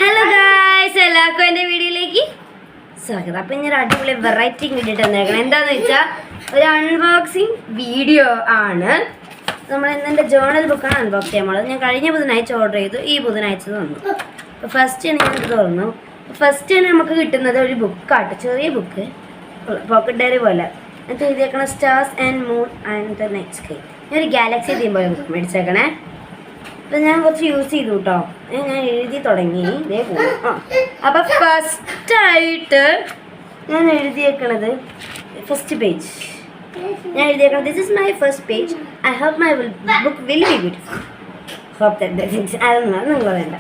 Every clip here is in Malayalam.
ഹലോ ഗായ്സ്, എല്ലാവർക്കും എൻ്റെ വീഡിയോയിലേക്ക് സ്വാഗതം. അപ്പം ഞാൻ അടിപൊളി വെറൈറ്റി വീഡിയോ തന്നേക്കണം. എന്താണെന്ന് വെച്ചാൽ ഒരു അൺബോക്സിങ് വീഡിയോ ആണ്. നമ്മൾ എൻ്റെ ജേർണൽ ബുക്കാണ് അൺബോക്സ് ചെയ്യാൻ പോകുന്നത്. ഞാൻ കഴിഞ്ഞ ബുധനാഴ്ച ഓർഡർ ചെയ്തു, ഈ ബുധനാഴ്ച തന്നു. അപ്പോൾ ഫസ്റ്റ് ഞാൻ ഇത് തുറന്നു. ഫസ്റ്റ് തന്നെ നമുക്ക് കിട്ടുന്നത് ഒരു ബുക്കാട്ട്, ചെറിയ ബുക്ക്, പോക്കറ്റ് ഡയറി പോലെ. എന്നിട്ട് എഴുതിയേക്കണം stars and moon and the night sky. ഞാൻ ഒരു ഗാലക്സി തീം പോലെ ബുക്ക് മേടിച്ചേക്കണേ. അപ്പം ഞാൻ കുറച്ച് യൂസ് ചെയ്തു കേട്ടോ. ഞാൻ എഴുതി തുടങ്ങി, ഇതേ പോകും. അപ്പം ഫസ്റ്റായിട്ട് ഞാൻ എഴുതിയേക്കണത് ഫസ്റ്റ് പേജ്. ഞാൻ എഴുതിയേക്കണത് this is my first page. I hope my book will be beautiful. Hope that things അതൊന്നും നിങ്ങൾ വേണ്ട.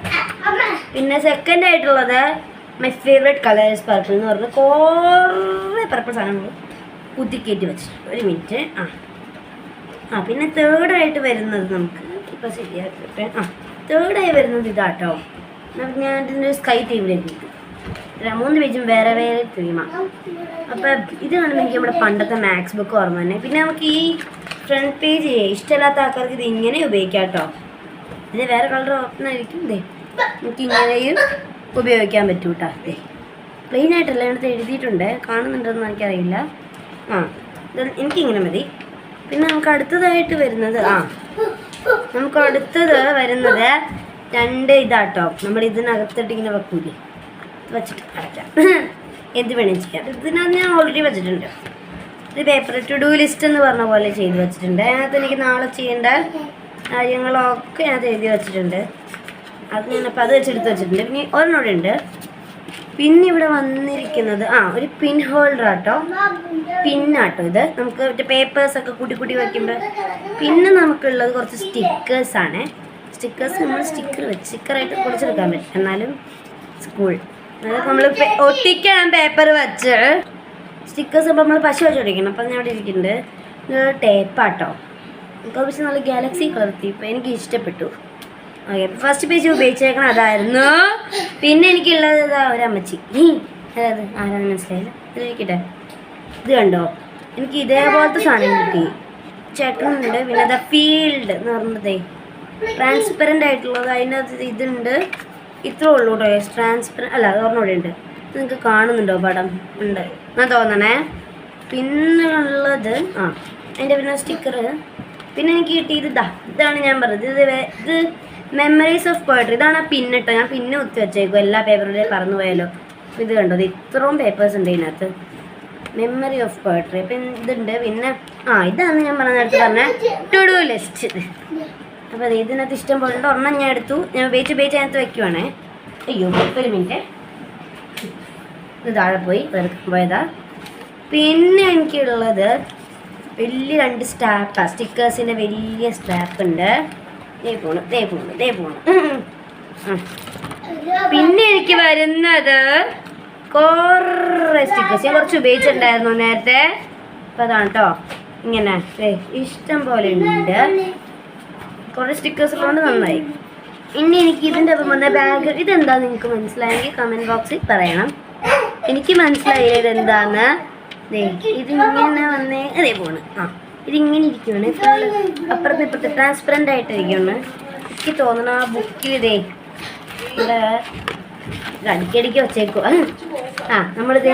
പിന്നെ സെക്കൻഡ് ആയിട്ടുള്ളത് my favourite colour is purple എന്ന് പറഞ്ഞ് കുറേ പർപ്പിൾ സാധനങ്ങൾ കുത്തിക്കയറ്റി വെച്ച്. ഒരു മിനിറ്റ്. പിന്നെ തേർഡായിട്ട് വരുന്നത് നമുക്ക് ഇപ്പോൾ ശരിയാക്കിയിട്ട് തേർഡായി വരുന്നത് ഇതാട്ടോ. ഞാൻ ഇതിൻ്റെ സ്കൈ തീമിലേക്ക് കിട്ടും. 3 പേജും വേറെ വേറെ തീമാണ്. അപ്പോൾ ഇത് കാണുമ്പോൾ എനിക്ക് നമ്മുടെ പണ്ടത്തെ മാത്സ് ബുക്ക് ഓർമ്മ തന്നെ. പിന്നെ നമുക്ക് ഈ ഫ്രണ്ട് പേജ് ഇഷ്ടമില്ലാത്ത ആൾക്കാർക്ക് ഇത് ഇങ്ങനെ ഉപയോഗിക്കാം കേട്ടോ. ഇത് വേറെ കളർ ഓപ്ഷൻ ആയിരിക്കും. ഇതേ നമുക്ക് ഇങ്ങനെയും ഉപയോഗിക്കാൻ പറ്റും കേട്ടോ. അതെ, പ്ലെയിൻ ആയിട്ടല്ല ഇതിനകത്ത് എഴുതിയിട്ടുണ്ട്, കാണുന്നുണ്ടെന്ന് എനിക്കറിയില്ല. എനിക്കിങ്ങനെ മതി. പിന്നെ നമുക്ക് അടുത്തതായിട്ട് വരുന്നത് നമുക്ക് അടുത്തത് വരുന്നത് 2 ഇതാട്ടോ. നമ്മൾ ഇതിനകത്തിട്ട് ഇങ്ങനെ വെക്കൂലേ, വെച്ചിട്ട് അടയ്ക്കാം. എന്ത് വേണമെങ്കിൽ ചെയ്യാം. ഇതിനകത്ത് ഞാൻ ഓൾറെഡി വെച്ചിട്ടുണ്ട്. ഇത് പേപ്പർ ടു ഡു ലിസ്റ്റ് എന്ന് പറഞ്ഞ പോലെ ചെയ്ത് വെച്ചിട്ടുണ്ട്. അതിനകത്ത് എനിക്ക് നാളെ ചെയ്യേണ്ട കാര്യങ്ങളൊക്കെ അതിനകത്ത് എഴുതി വെച്ചിട്ടുണ്ട്. അത് ഞാനപ്പോൾ അത് വെച്ചെടുത്ത് വെച്ചിട്ടുണ്ട്. പിന്നെ ഒരെണ്ണോടെ ഉണ്ട്. പിന്നെ ഇവിടെ വന്നിരിക്കുന്നത് ഒരു പിൻ ഹോൾഡർ ആട്ടോ. പിന്നാട്ടോ ഇത്. നമുക്ക് മറ്റേ പേപ്പേഴ്സൊക്കെ കൂട്ടി കൂട്ടി വയ്ക്കുമ്പോൾ. പിന്നെ നമുക്കുള്ളത് കുറച്ച് സ്റ്റിക്കേഴ്സാണ്. സ്റ്റിക്കേഴ്സ് നമ്മൾ സ്റ്റിക്കറായിട്ട് കുറിച്ചെടുക്കാൻ പറ്റും. എന്നാലും സ്കൂൾ അതൊക്കെ നമ്മൾ ഒട്ടിക്കാൻ പേപ്പർ വെച്ച് സ്റ്റിക്കേഴ്സ് ഇപ്പോൾ നമ്മൾ പശ വെച്ച് ഒട്ടിക്കണം. അപ്പം ഞാൻ ഇവിടെ ഇരിക്കുന്നുണ്ട്. ഇത് ടേപ്പാട്ടോ. നമുക്ക് പക്ഷേ നല്ല ഗാലക്സി കളർ തീപ്പ് എനിക്ക് ഇഷ്ടപ്പെട്ടു. ഓക്കെ, ഫസ്റ്റ് പേജ് ഉപയോഗിച്ചേക്കണം അതായിരുന്നു. പിന്നെ എനിക്കുള്ളത് ഒരമ്മച്ചി. അതായത് ആരാന്ന് മനസ്സിലായില്ല. ഇതിരിക്കട്ടെ. ഇത് കണ്ടോ, എനിക്ക് ഇതേപോലത്തെ സാധനം കിട്ടി. ചേട്ടനുണ്ട്. പിന്നെ ദ ഫീൽഡ് എന്ന് പറഞ്ഞതേ ട്രാൻസ്പെറൻ്റ് ആയിട്ടുള്ളത്. അതിനകത്ത് ഇതുണ്ട്. ഇത്രേ ഉള്ളൂ കേട്ടോ. ട്രാൻസ്പെറൻ്റ് അല്ല, അത് ഒരെണ്ണൂടെ ഉണ്ട്. നിങ്ങൾക്ക് കാണുന്നുണ്ടോ പടം? ഉണ്ട് ഞാൻ തോന്നണേ. പിന്നെ ഉള്ളത് അതിൻ്റെ പിന്നെ സ്റ്റിക്കർ. പിന്നെ എനിക്ക് കിട്ടിയത് ഇതാണ് ഞാൻ പറഞ്ഞത്. ഇത് മെമ്മറീസ് ഓഫ് പോയട്രി. ഇതാണ് ആ പിന്നിട്ടോ. ഞാൻ പിന്നെ കുത്തി വെച്ചേക്കും. എല്ലാ പേപ്പറിലും പറന്നു പോയാലോ. ഇത് കണ്ടോ, ഇത് ഇത്രയും പേപ്പേഴ്സ് ഉണ്ട് ഇതിനകത്ത്. Memory of poetry. അപ്പം ഇതുണ്ട്. പിന്നെ ഇതാണ് ഞാൻ പറഞ്ഞ ടു ഡു ലിസ്റ്റ്. അപ്പോൾ അത് ഇതിനകത്ത് ഇഷ്ടം പോലെ ഉണ്ട്. ഒരെണ്ണം ഞാൻ എടുത്തു. ഞാൻ ഉപയോഗിച്ച് അതിനകത്ത് വെക്കുവാണേ. അയ്യോ, ഒരു മിനിറ്റ്. ഇത് താഴെ പോയി പോയതാ. പിന്നെ എനിക്കുള്ളത് വലിയ 2 സ്റ്റാപ്പാണ്. സ്റ്റിക്കേഴ്സിൻ്റെ വലിയ സ്റ്റാപ്പ് ഉണ്ട്. ദേ പോണു. പിന്നെ എനിക്ക് വരുന്നത് കുറേ സ്റ്റിക്കേഴ്സ്. ഞാൻ കുറച്ച് ഉപയോഗിച്ചിട്ടുണ്ടായിരുന്നു നേരത്തെ. അപ്പോൾ അതാണ് കേട്ടോ. ഇങ്ങനെ ഇഷ്ടം പോലെ ഉണ്ട്. കുറേ സ്റ്റിക്കേഴ്സ് ഉള്ളതുകൊണ്ട് നന്നായി. ഇനി എനിക്ക് ഇതിൻ്റെ ഒപ്പം വന്ന ബാഗ്. ഇതെന്താ നിങ്ങൾക്ക് മനസ്സിലായെങ്കിൽ കമൻറ്റ് ബോക്സിൽ പറയണം. എനിക്ക് മനസ്സിലായില്ല ഇതെന്താന്ന്. ഇതിങ്ങനെ വന്നേ അതേ പോണ്. ഇതിങ്ങനെ ഇരിക്കുകയാണ്. ഫുള്ള് അപ്പുറത്ത് ഇപ്പുറത്ത് ട്രാൻസ്പെറൻ്റ് ആയിട്ടിരിക്കുകയാണ്. എനിക്ക് തോന്നണം ആ ബുക്കിൽ ഇവിടെ അടിക്കടിക്ക് വച്ചേക്കുക. നമ്മളിത്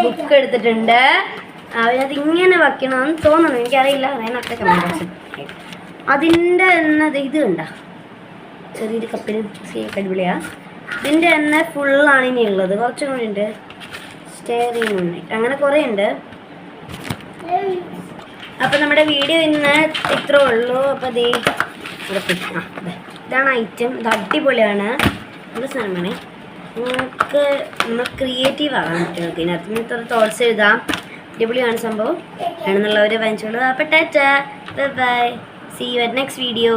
ബുക്ക് എടുത്തിട്ടുണ്ട്. അതിങ്ങനെ വയ്ക്കണമെന്ന് തോന്നണം. എനിക്കറിയില്ല. അതിനൊക്കെ കമൻറ്റ്. അതിൻ്റെ എന്നത് ഇത് കണ്ടോ, ചെറിയൊരു കപ്പിന് അടിപൊളിയാണ്. ഇതിൻ്റെ എണ്ണ ഫുള്ളാണ് ഇനി ഉള്ളത്. കുറച്ചും കൂടി ഉണ്ട്. സ്റ്റെയറിംഗ് ഉണ്ട്. അങ്ങനെ കുറേ ഉണ്ട്. അപ്പോൾ നമ്മുടെ വീഡിയോ ഇന്ന് ഇത്രേ ഉള്ളൂ. അപ്പോൾ ഇതാണ് ഐറ്റം. ഇത് അടിപൊളിയാണ്. നല്ല സാധനമാണ്. നമ്മൾ ക്രിയേറ്റീവ് ആകാൻ പറ്റും. ഇതിനകത്ത് ഇങ്ങനത്തെ ഒരു തോട്ട്സ് എഴുതാം. അടിപൊളിയാണ് സംഭവം. ആണെന്നുള്ളവർ വാങ്ങിച്ചോളൂ. അപ്പോൾ tata, bye, see you at next video.